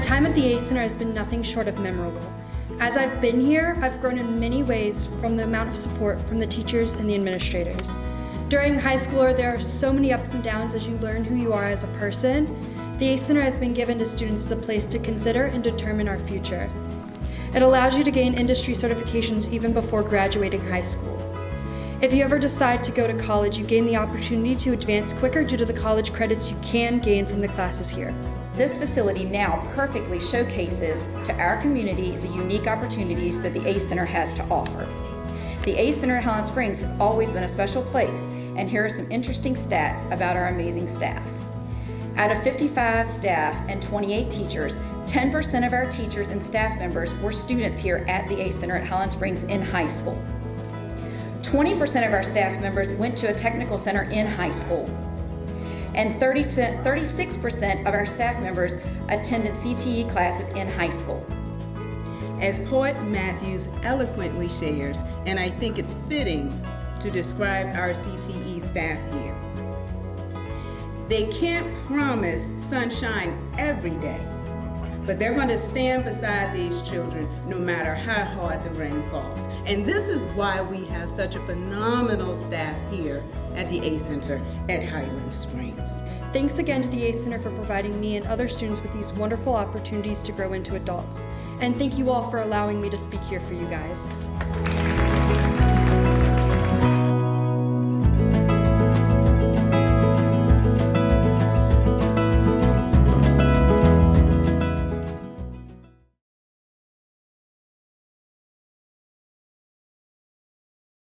time at the ACE Center has been nothing short of memorable. As I've been here, I've grown in many ways from the amount of support from the teachers and the administrators. During high school, there are so many ups and downs as you learn who you are as a person. The ACE Center has been given to students as a place to consider and determine our future. It allows you to gain industry certifications even before graduating high school. If you ever decide to go to college, you gain the opportunity to advance quicker due to the college credits you can gain from the classes here. This facility now perfectly showcases to our community the unique opportunities that the ACE Center has to offer. The ACE Center at Highland Springs has always been a special place, and here are some interesting stats about our amazing staff. Out of 55 staff and 28 teachers, 10% of our teachers and staff members were students here at the ACE Center at Highland Springs in high school. 20% of our staff members went to a technical center in high school. And 36% of our staff members attended CTE classes in high school. As Poet Matthews eloquently shares, and I think it's fitting to describe our CTE staff here, they can't promise sunshine every day, but they're going to stand beside these children no matter how hard the rain falls. And this is why we have such a phenomenal staff here at the ACE Center at Highland Springs. Thanks again to the ACE Center for providing me and other students with these wonderful opportunities to grow into adults. And thank you all for allowing me to speak here for you guys.